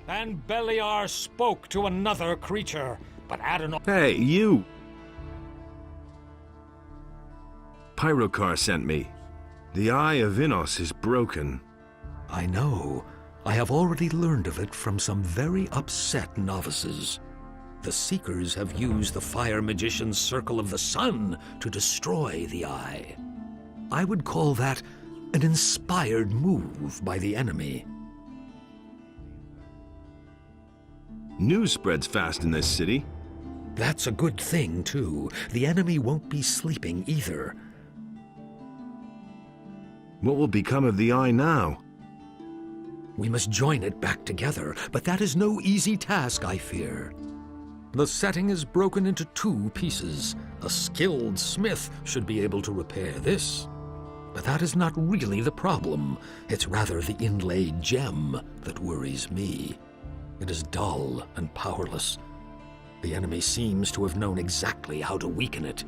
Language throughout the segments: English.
And Beliar spoke to another creature, but Adonai... Hey, you! Pyrocar sent me. The Eye of Innos is broken. I know. I have already learned of it from some very upset novices. The Seekers have used the Fire Magician's Circle of the Sun to destroy the Eye. I would call that an inspired move by the enemy. News spreads fast in this city. That's a good thing, too. The enemy won't be sleeping either. What will become of the Eye now? We must join it back together, but that is no easy task, I fear. The setting is broken into 2 pieces. A skilled smith should be able to repair this. But that is not really the problem. It's rather the inlaid gem that worries me. It is dull and powerless. The enemy seems to have known exactly how to weaken it.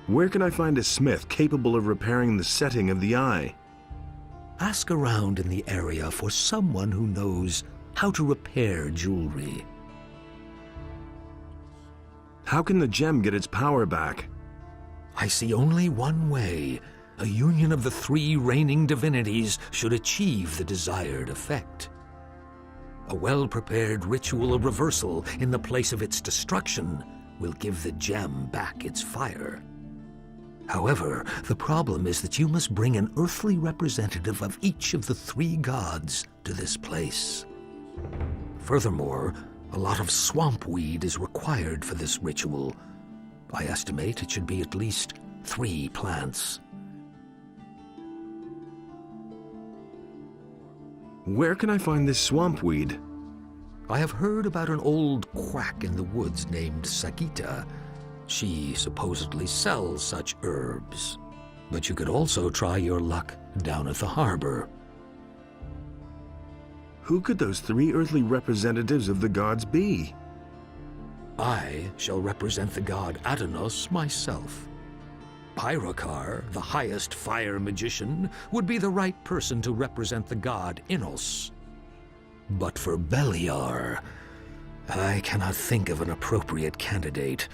Where can I find a smith capable of repairing the setting of the Eye? Ask around in the area for someone who knows how to repair jewelry. How can the gem get its power back? I see only one way. A union of the 3 reigning divinities should achieve the desired effect. A well-prepared ritual of reversal in the place of its destruction will give the gem back its fire. However, the problem is that you must bring an earthly representative of each of the 3 gods to this place. Furthermore, a lot of swamp weed is required for this ritual. I estimate it should be at least 3 plants. Where can I find this swamp weed? I have heard about an old quack in the woods named Sagita. She supposedly sells such herbs. But you could also try your luck down at the harbor. Who could those 3 earthly representatives of the gods be? I shall represent the god Adonos myself. Pyrocar, the highest fire magician, would be the right person to represent the god Innos. But for Beliar, I cannot think of an appropriate candidate.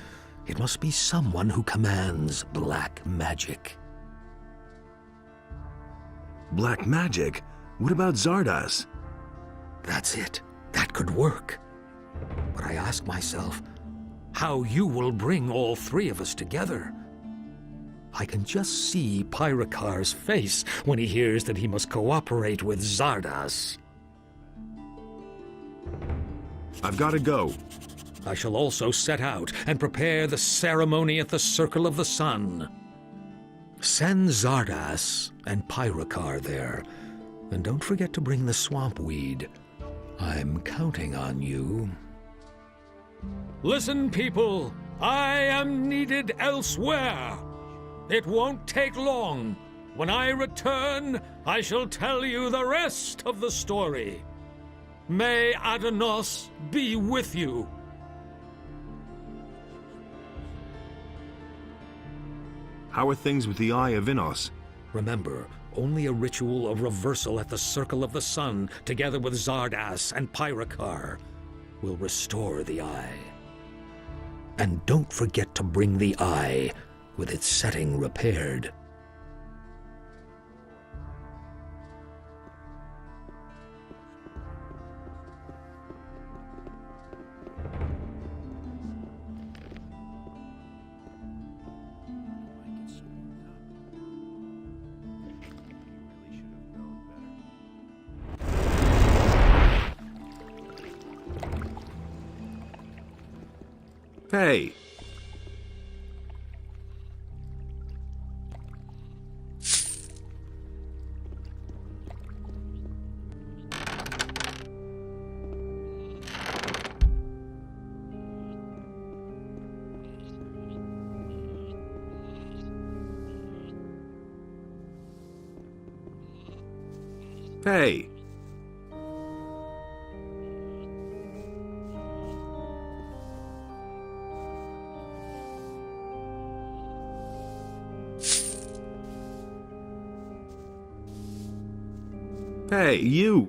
It must be someone who commands black magic. Black magic? What about Zardas? That's it. That could work. But I ask myself, how you will bring all 3 of us together? I can just see Pyrocar's face when he hears that he must cooperate with Zardas. I've got to go. I shall also set out and prepare the ceremony at the Circle of the Sun. Send Zardas and Pyrocar there, and don't forget to bring the swamp weed. I'm counting on you. Listen, people! I am needed elsewhere! It won't take long. When I return, I shall tell you the rest of the story. May Adonos be with you. How are things with the Eye of Innos? Remember, only a ritual of reversal at the Circle of the Sun, together with Zardas and Pyrocar, will restore the Eye. And don't forget to bring the Eye with its setting repaired. Hey! Hey! Hey, you!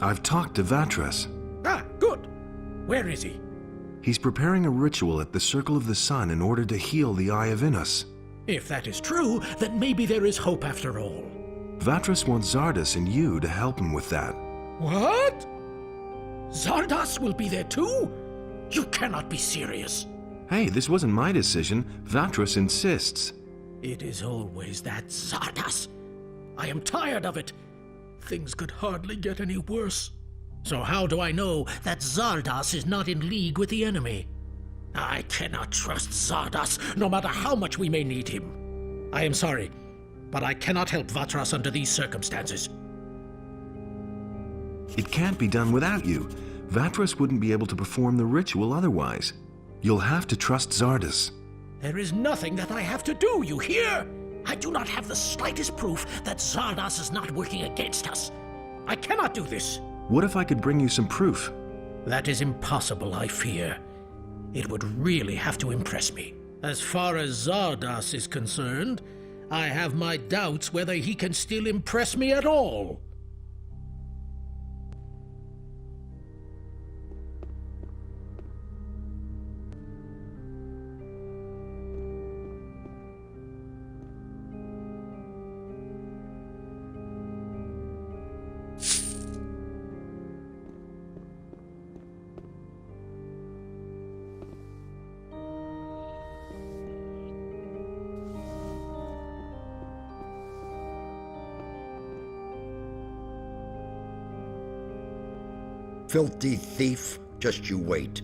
I've talked to Vatras. Ah, good. Where is he? He's preparing a ritual at the Circle of the Sun in order to heal the Eye of Innos. If that is true, then maybe there is hope after all. Vatras wants Zardas and you to help him with that. What? Zardas will be there too? You cannot be serious. Hey, this wasn't my decision. Vatras insists. It is always that Zardas. I am tired of it. Things could hardly get any worse. So how do I know that Zardas is not in league with the enemy? I cannot trust Zardas, no matter how much we may need him. I am sorry, but I cannot help Vatras under these circumstances. It can't be done without you. Vatras wouldn't be able to perform the ritual otherwise. You'll have to trust Zardas. There is nothing that I have to do, you hear? I do not have the slightest proof that Zardas is not working against us. I cannot do this. What if I could bring you some proof? That is impossible, I fear. It would really have to impress me. As far as Zardas is concerned, I have my doubts whether he can still impress me at all. Filthy thief, just you wait.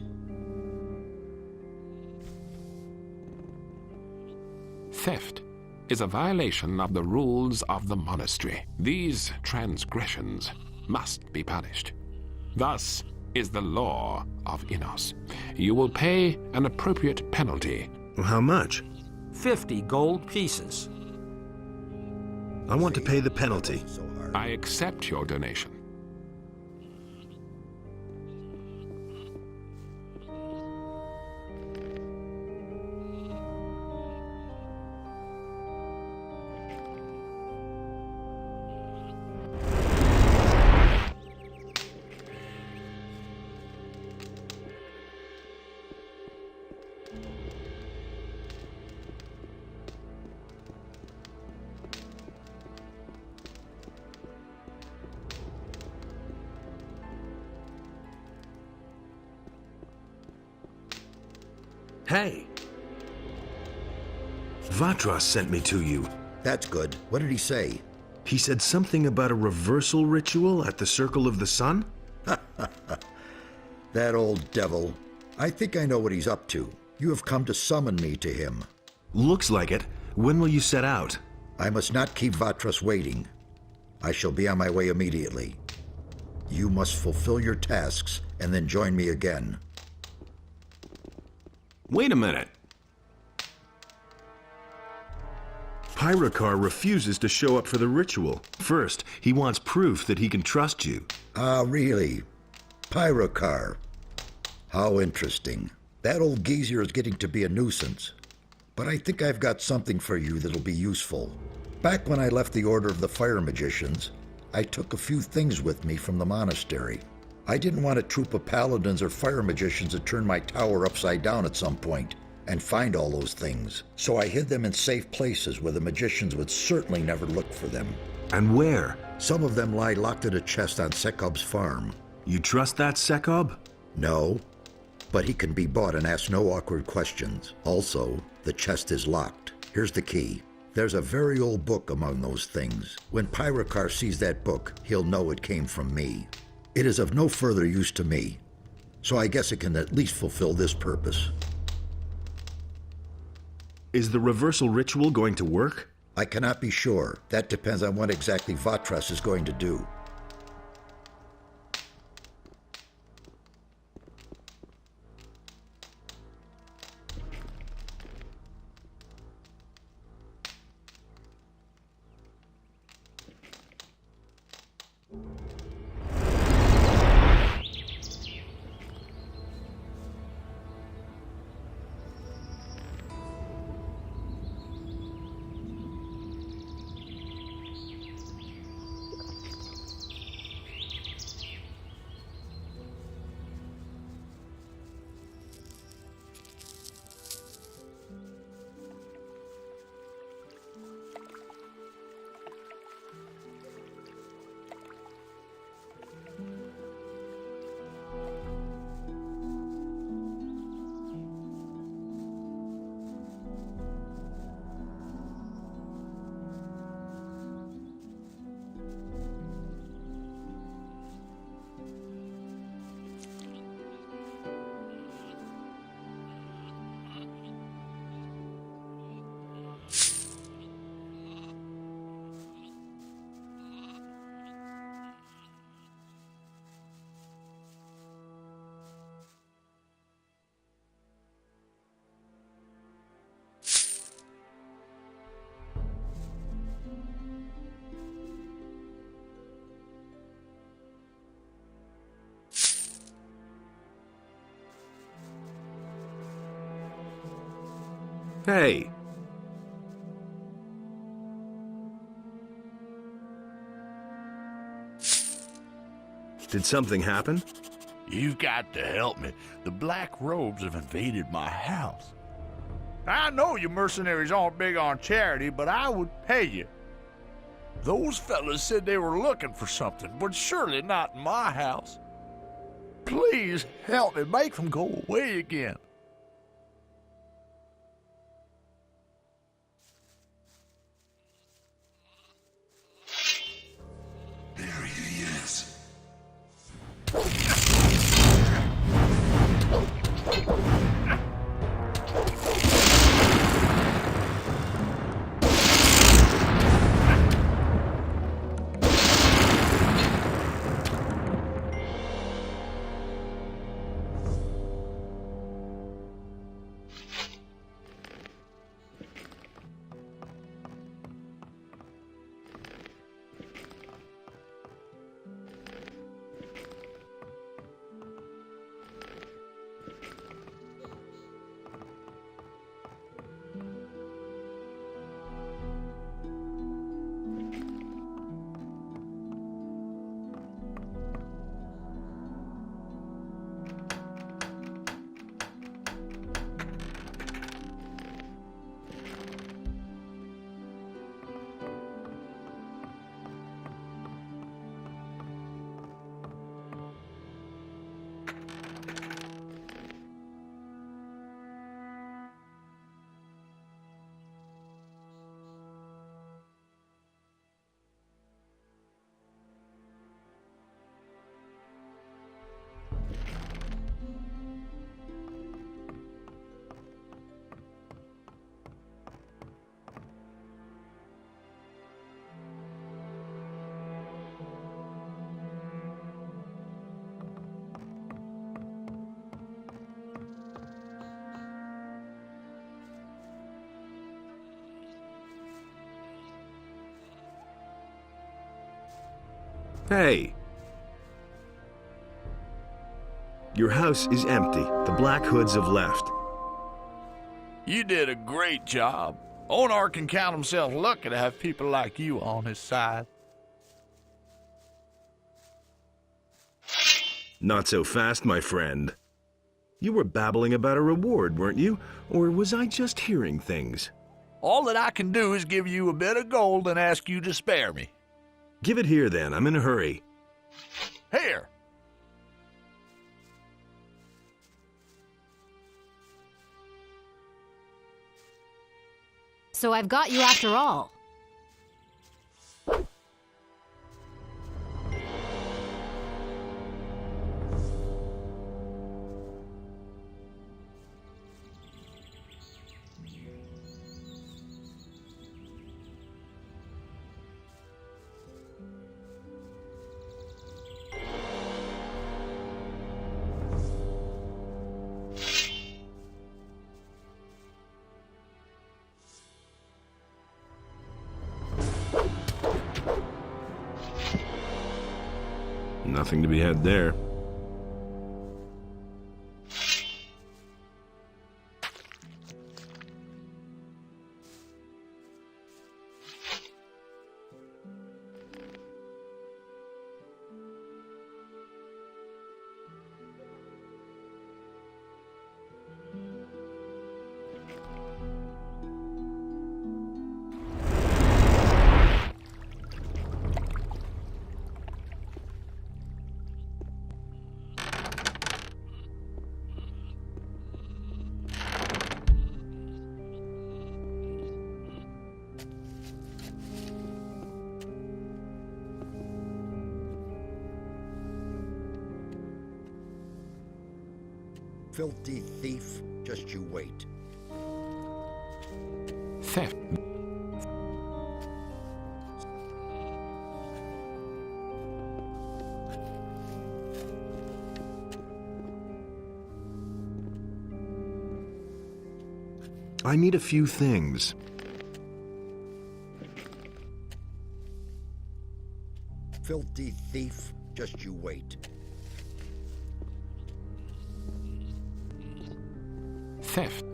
Theft is a violation of the rules of the monastery. These transgressions must be punished. Thus is the law of Innos. You will pay an appropriate penalty. How much? 50 gold pieces. I want to pay the penalty. I accept your donation. Hey, Vatras sent me to you. That's good. What did he say? He said something about a reversal ritual at the Circle of the Sun? That old devil. I think I know what he's up to. You have come to summon me to him. Looks like it. When will you set out? I must not keep Vatras waiting. I shall be on my way immediately. You must fulfill your tasks and then join me again. Wait a minute. Pyrokar refuses to show up for the ritual. First, he wants proof that he can trust you. Ah, really? Pyrokar. How interesting. That old geezer is getting to be a nuisance. But I think I've got something for you that'll be useful. Back when I left the Order of the Fire Magicians, I took a few things with me from the monastery. I didn't want a troop of paladins or fire magicians to turn my tower upside down at some point and find all those things. So I hid them in safe places where the magicians would certainly never look for them. And where? Some of them lie locked in a chest on Sekob's farm. You trust that Sekob? No, but he can be bought and ask no awkward questions. Also, the chest is locked. Here's the key. There's a very old book among those things. When Pyrokar sees that book, he'll know it came from me. It is of no further use to me, so I guess it can at least fulfill this purpose. Is the reversal ritual going to work? I cannot be sure. That depends on what exactly Vatras is going to do. Hey! Did something happen? You've got to help me. The Black Robes have invaded my house. I know you mercenaries aren't big on charity, but I would pay you. Those fellas said they were looking for something, but surely not in my house. Please help me make them go away again. There he is. Hey! Your house is empty. The Black Hoods have left. You did a great job. Onar can count himself lucky to have people like you on his side. Not so fast, my friend. You were babbling about a reward, weren't you? Or was I just hearing things? All that I can do is give you a bit of gold and ask you to spare me. Give it here, then. I'm in a hurry. Here. So I've got you after all. Nothing to be had there. Filthy thief, just you wait. Theft. I need a few things. Filthy thief, just you wait. Theft.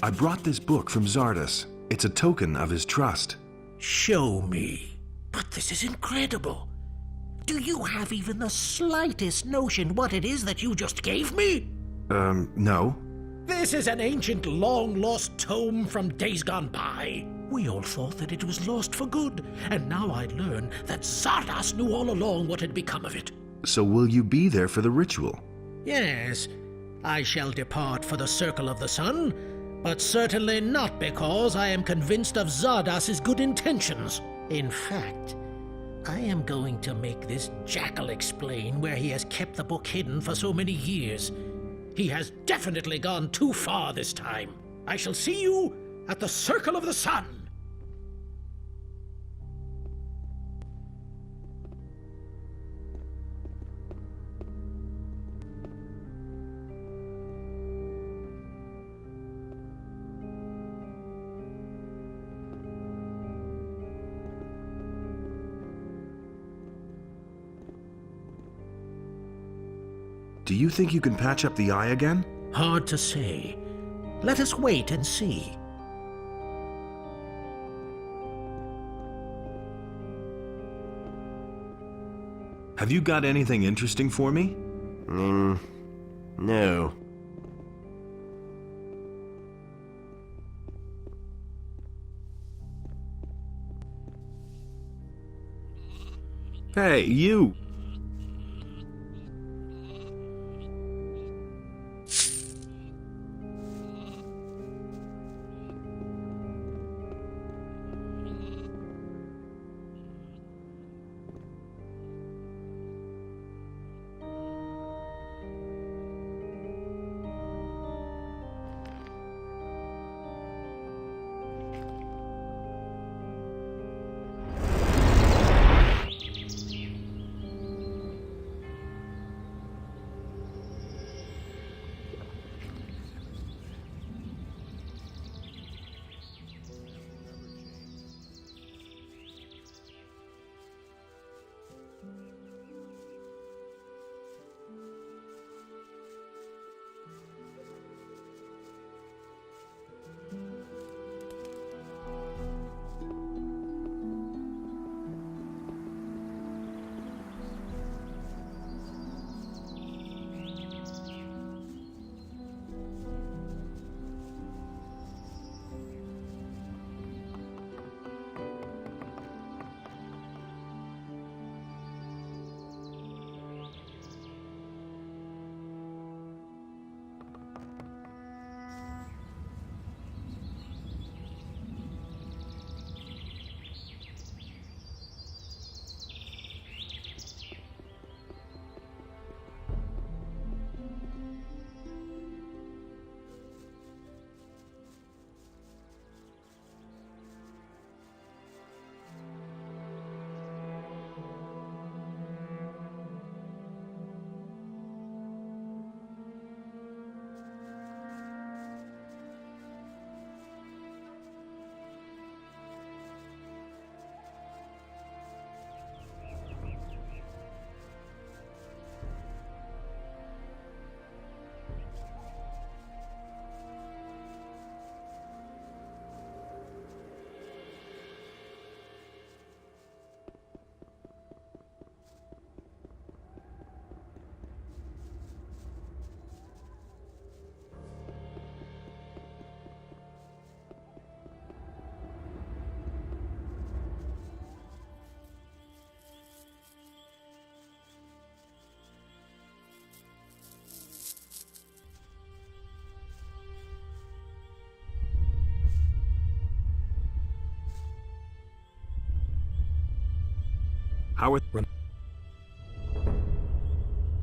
I brought this book from Zardas. It's a token of his trust. Show me. But this is incredible. Do you have even the slightest notion what it is that you just gave me? No. This is an ancient, long-lost tome from days gone by. We all thought that it was lost for good, and now I learn that Zardas knew all along what had become of it. So will you be there for the ritual? Yes, I shall depart for the Circle of the Sun, but certainly not because I am convinced of Zardas's good intentions. In fact, I am going to make this jackal explain where he has kept the book hidden for so many years. He has definitely gone too far this time. I shall see you at the Circle of the Sun. Do you think you can patch up the eye again? Hard to say. Let us wait and see. Have you got anything interesting for me? No. Hey, you!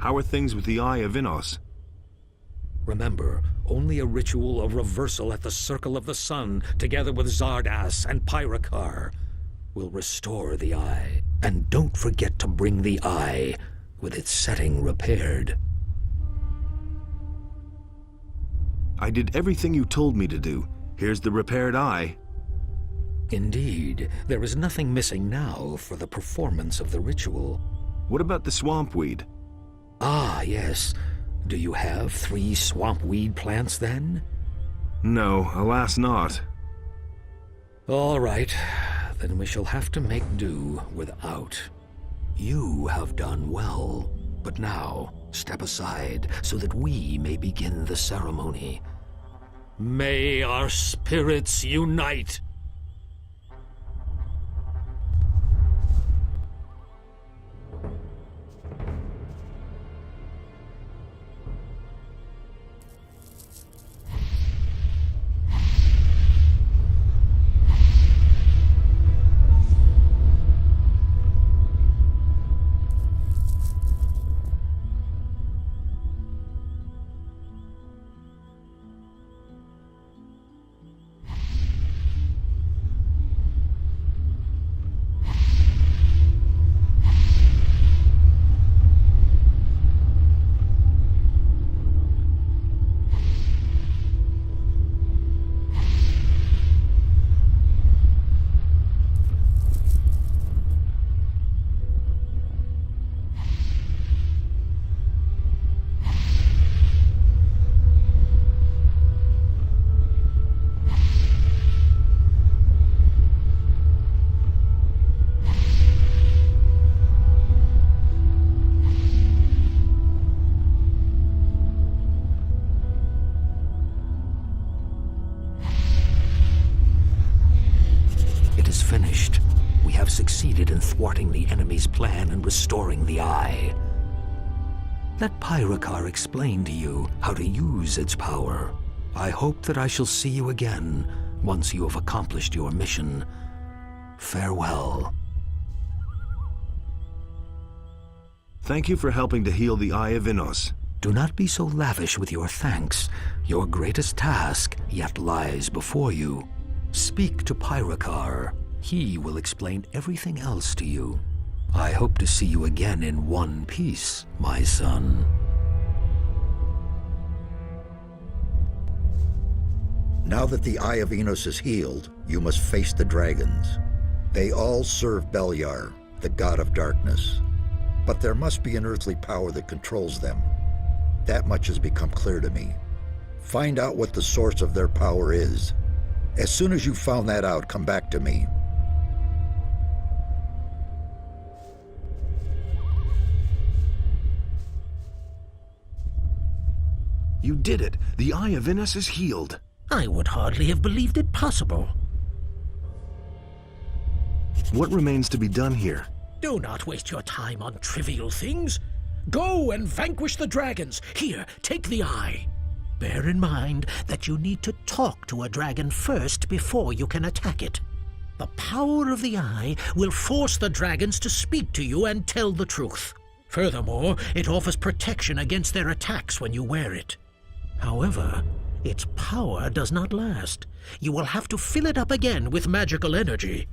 How are things with the Eye of Innos? Remember, only a ritual of reversal at the Circle of the Sun, together with Zardas and Pyrakar, will restore the eye. And don't forget to bring the eye with its setting repaired. I did everything you told me to do. Here's the repaired eye. Indeed, there is nothing missing now for the performance of the ritual. What about the swampweed? Ah, yes. Do you have 3 swampweed plants then? No, alas not. All right, then we shall have to make do without. You have done well, but now step aside so that we may begin the ceremony. May our spirits unite. Finished. We have succeeded in thwarting the enemy's plan and restoring the eye. Let Pyrokar explain to you how to use its power. I hope that I shall see you again once you have accomplished your mission. Farewell. Thank you for helping to heal the Eye of Innos. Do not be so lavish with your thanks. Your greatest task yet lies before you. Speak to Pyrokar. He will explain everything else to you. I hope to see you again in one piece, my son. Now that the Eye of Innos is healed, you must face the dragons. They all serve Beliar, the god of darkness. But there must be an earthly power that controls them. That much has become clear to me. Find out what the source of their power is. As soon as you've found that out, come back to me. You did it! The Eye of Innos is healed! I would hardly have believed it possible. What remains to be done here? Do not waste your time on trivial things. Go and vanquish the dragons. Here, take the eye. Bear in mind that you need to talk to a dragon first before you can attack it. The power of the eye will force the dragons to speak to you and tell the truth. Furthermore, it offers protection against their attacks when you wear it. However, its power does not last. You will have to fill it up again with magical energy.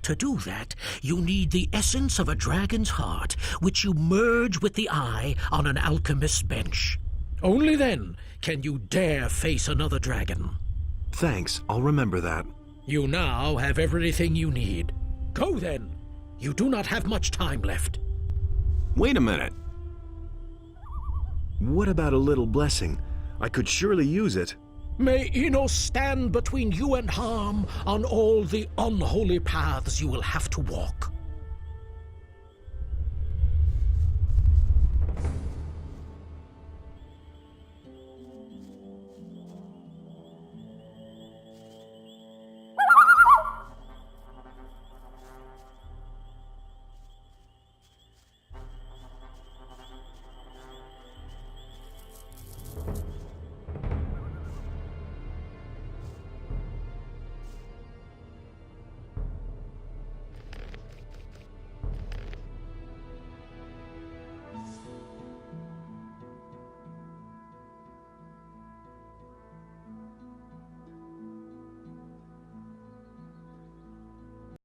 To do that, you need the essence of a dragon's heart, which you merge with the eye on an alchemist's bench. Only then can you dare face another dragon. Thanks, I'll remember that. You now have everything you need. Go then. You do not have much time left. Wait a minute. What about a little blessing? I could surely use it. May Innos stand between you and harm on all the unholy paths you will have to walk.